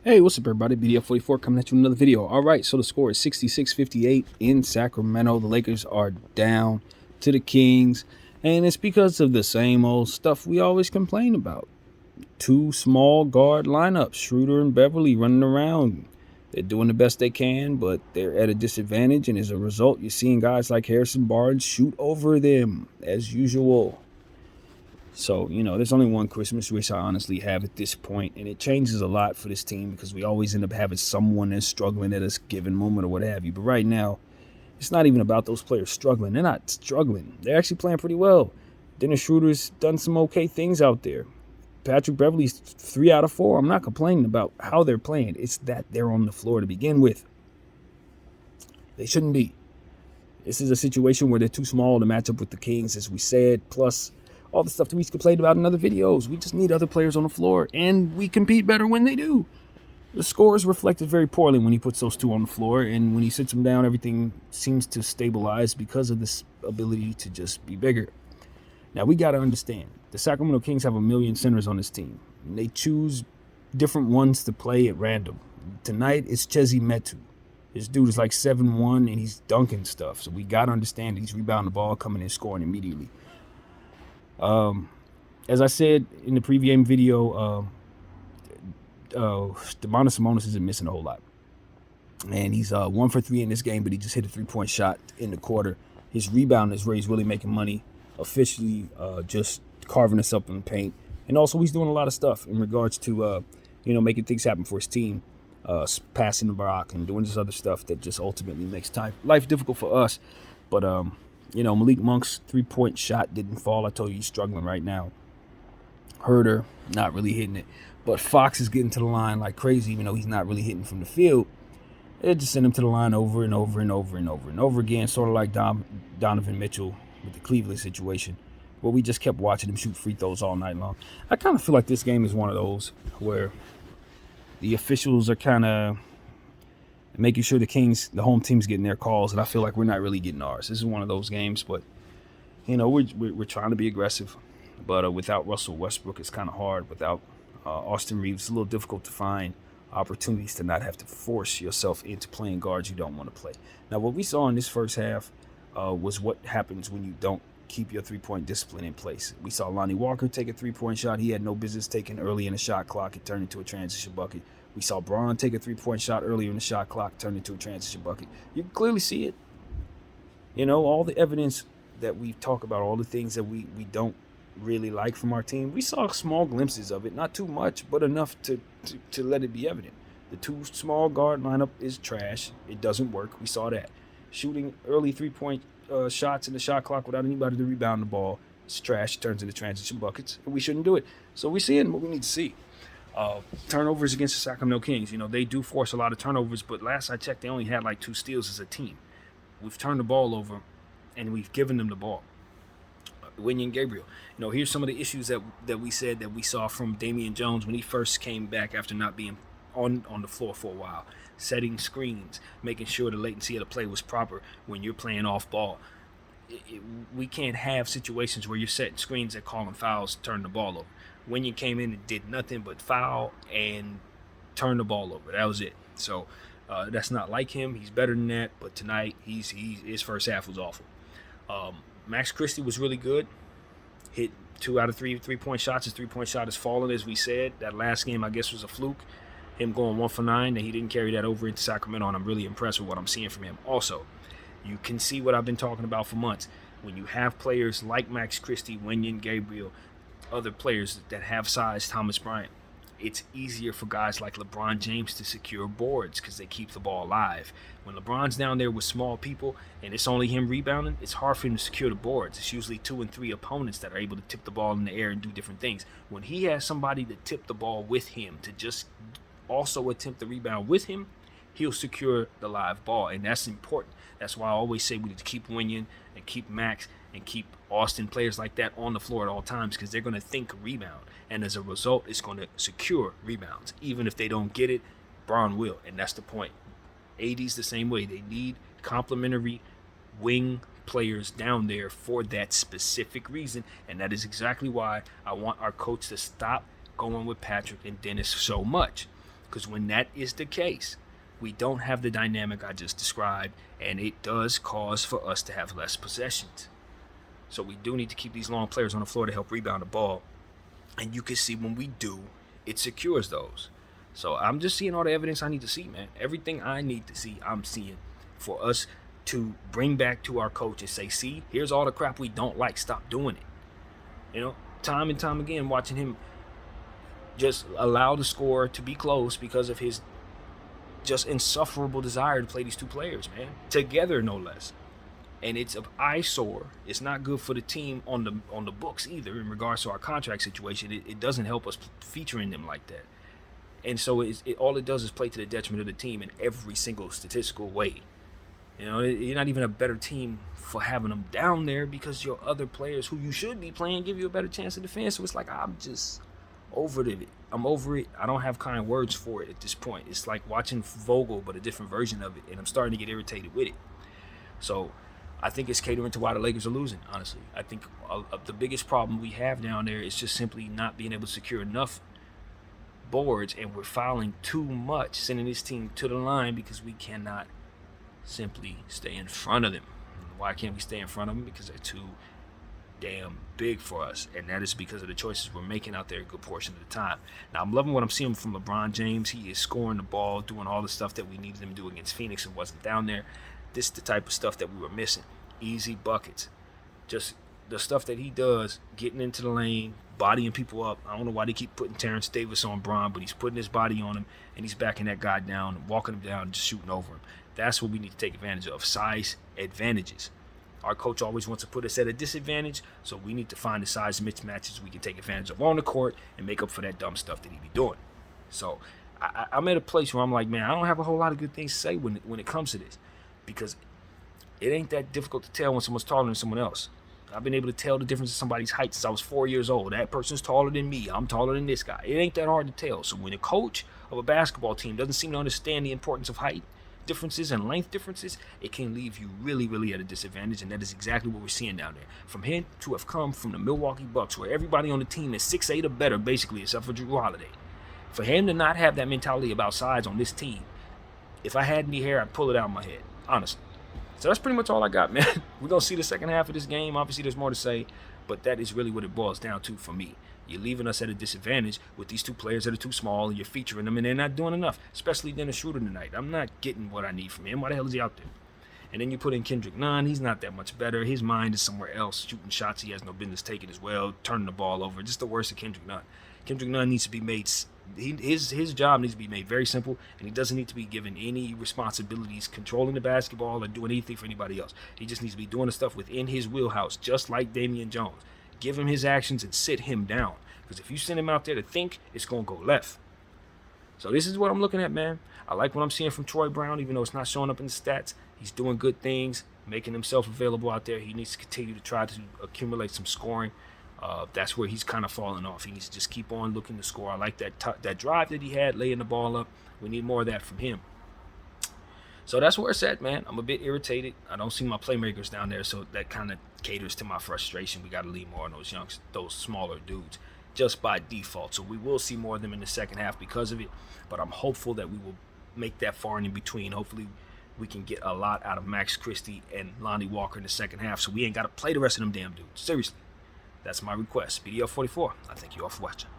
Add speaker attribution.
Speaker 1: Hey, what's up, everybody? BDF44 coming at you with another video. All right, so the score is 66-58 in Sacramento. The Lakers are down to the Kings, and it's because of the same old stuff we always complain about. Two small guard lineups, Schroeder and Beverly running around. They're doing the best they can, but they're at a disadvantage, and as a result, you're seeing guys like Harrison Barnes shoot over them, as usual. So, there's only one Christmas wish I honestly have at this point, and it changes a lot for this team because we always end up having someone that's struggling at a given moment or what have you. But right now, it's not even about those players struggling. They're not struggling. They're actually playing pretty well. Dennis Schroeder's done some okay things out there. Patrick Beverly's 3 out of 4. I'm not complaining about how they're playing. It's that they're on the floor to begin with. They shouldn't be. This is a situation where they're too small to match up with the Kings, as we said, plus all the stuff that we complained about in other videos. We just need other players on the floor, and we compete better when they do. The score is reflected very poorly when he puts those two on the floor, and when he sits them down, everything seems to stabilize because of this ability to just be bigger. Now, we got to understand, the Sacramento Kings have a million centers on this team, and they choose different ones to play at random. Tonight, it's Chezi Metu. This dude is like 7'1", and he's dunking stuff, so we got to understand he's rebounding the ball, coming in, scoring immediately. As I said in the pregame video, Domantas Sabonis isn't missing a whole lot. And he's 1 for 3 in this game, but he just hit a 3-point shot in the quarter. His rebound is where he's really making money, officially just carving us up in the paint. And also he's doing a lot of stuff in regards to, making things happen for his team, passing the rock and doing this other stuff that just ultimately makes life difficult for us. But, Malik Monk's 3-point shot didn't fall. I told you he's struggling right now. Herder, not really hitting it. But Fox is getting to the line like crazy, even though he's not really hitting from the field. They just send him to the line over and over and over and over and over again, sort of like Donovan Mitchell with the Cleveland situation, where we just kept watching him shoot free throws all night long. I kind of feel like this game is one of those where the officials are kind of making sure the home team's getting their calls, and I feel like we're not really getting ours. This is one of those games, but we're trying to be aggressive, but without Russell Westbrook, it's kind of hard. Without Austin Reeves, it's a little difficult to find opportunities to not have to force yourself into playing guards you don't want to play. Now, what we saw in this first half was what happens when you don't keep your 3-point discipline in place. We saw Lonnie Walker take a 3-point shot he had no business taking early in the shot clock. It turned into a transition bucket. We saw Braun take a 3-point shot earlier in the shot clock, turn into a transition bucket. You can clearly see it. All the evidence that we talk about, all the things that we don't really like from our team, we saw small glimpses of it. Not too much, but enough to let it be evident. The two small guard lineup is trash. It doesn't work. We saw that. Shooting early 3-point shots in the shot clock without anybody to rebound the ball, it's trash. It turns into transition buckets, and we shouldn't do it. So we're seeing what we need to see. Turnovers against the Sacramento Kings. They do force a lot of turnovers, but last I checked, they only had like 2 steals as a team. We've turned the ball over, and we've given them the ball. Wenyen Gabriel. Here's some of the issues that we said that we saw from Damian Jones when he first came back after not being on the floor for a while. Setting screens, making sure the latency of the play was proper when you're playing off ball. We can't have situations where you're setting screens that calling fouls, turn the ball over. Wenyen came in and did nothing but foul and turn the ball over. That was it. So that's not like him. He's better than that. But tonight, his first half was awful. Max Christie was really good. Hit 2 out of 3 3-point shots. His 3-point shot has fallen, as we said. That last game, I guess, was a fluke. Him going 1 for 9, and he didn't carry that over into Sacramento, and I'm really impressed with what I'm seeing from him. Also, you can see what I've been talking about for months. When you have players like Max Christie, Wenyen Gabriel, other players that have size, Thomas Bryant, it's easier for guys like LeBron James to secure boards because they keep the ball alive. When LeBron's down there with small people and it's only him rebounding, it's hard for him to secure the boards. It's usually 2 and 3 opponents that are able to tip the ball in the air and do different things. When he has somebody to tip the ball with him, to just also attempt the rebound with him, he'll secure the live ball, and that's important. That's why I always say we need to keep Wenyen and keep Max and keep Austin, players like that on the floor at all times, because they're going to think rebound, and as a result, it's going to secure rebounds. Even if they don't get it, Braun will, and that's the point. AD's the same way. They need complementary wing players down there for that specific reason, and that is exactly why I want our coach to stop going with Patrick and Dennis so much. Because when that is the case, we don't have the dynamic I just described, and it does cause for us to have less possessions. So we do need to keep these long players on the floor to help rebound the ball. And you can see when we do, it secures those. So I'm just seeing all the evidence I need to see, man. Everything I need to see, I'm seeing for us to bring back to our coach and say, see, here's all the crap we don't like. Stop doing it. You know, time and time again, watching him just allow the score to be close because of his just insufferable desire to play these two players, man. Together, no less. And it's an eyesore. It's not good for the team on the books either in regards to our contract situation. It doesn't help us featuring them like that. And so all it does is play to the detriment of the team in every single statistical way. You know, you're not even a better team for having them down there because your other players who you should be playing give you a better chance to defend. So it's like I'm just over it. I'm over it. I don't have kind words for it at this point. It's like watching Vogel, but a different version of it. And I'm starting to get irritated with it. So I think it's catering to why the Lakers are losing, honestly. I think the biggest problem we have down there is just simply not being able to secure enough boards, and we're fouling too much, sending this team to the line because we cannot simply stay in front of them. Why can't we stay in front of them? Because they're too damn big for us, and that is because of the choices we're making out there a good portion of the time. Now, I'm loving what I'm seeing from LeBron James. He is scoring the ball, doing all the stuff that we needed him to do against Phoenix and wasn't down there. This is the type of stuff that we were missing. Easy buckets. Just the stuff that he does, getting into the lane, bodying people up. I don't know why they keep putting Terrence Davis on Bron, but he's putting his body on him, and he's backing that guy down, walking him down, and just shooting over him. That's what we need to take advantage of. Size advantages. Our coach always wants to put us at a disadvantage, so we need to find the size mismatches we can take advantage of on the court and make up for that dumb stuff that he be doing. So I'm at a place where I'm like, man, I don't have a whole lot of good things to say when it comes to this, because it ain't that difficult to tell when someone's taller than someone else. I've been able to tell the difference in somebody's height since I was 4 years old. That person's taller than me. I'm taller than this guy. It ain't that hard to tell. So when a coach of a basketball team doesn't seem to understand the importance of height differences and length differences, it can leave you really, really at a disadvantage, and that is exactly what we're seeing down there. From him to have come from the Milwaukee Bucks, where everybody on the team is 6'8" or better, basically, except for Jrue Holiday. For him to not have that mentality about size on this team, if I had any hair, I'd pull it out of my head, honestly. So that's pretty much all I got, man. We're going to see the second half of this game. Obviously, there's more to say, but that is really what it boils down to for me. You're leaving us at a disadvantage with these two players that are too small, and you're featuring them, and they're not doing enough, especially Dennis Schroeder tonight. I'm not getting what I need from him. Why the hell is he out there? And then you put in Kendrick Nunn. He's not that much better. His mind is somewhere else, shooting shots he has no business taking as well, turning the ball over. Just the worst of Kendrick Nunn. Kendrick Nunn needs to be made his job needs to be made very simple, and he doesn't need to be given any responsibilities controlling the basketball or doing anything for anybody else. He just needs to be doing the stuff within his wheelhouse, just like Damian Jones. Give him his actions and sit him down, because if you send him out there to think, it's going to go left. So this is what I'm looking at, man. I like what I'm seeing from Troy Brown, even though it's not showing up in the stats. He's doing good things, making himself available out there. He needs to continue to try to accumulate some scoring. That's where he's kind of falling off. He needs to just keep on looking to score. I like that drive that he had, laying the ball up. We need more of that from him. So that's where it's at, man. I'm a bit irritated. I don't see my playmakers down there, so that kind of caters to my frustration. We got to leave more on those smaller dudes just by default. So we will see more of them in the second half because of it, but I'm hopeful that we will make that far and in between. Hopefully we can get a lot out of Max Christie and Lonnie Walker in the second half, so we ain't got to play the rest of them damn dudes. Seriously. That's my request. BDL44. I thank you all for watching.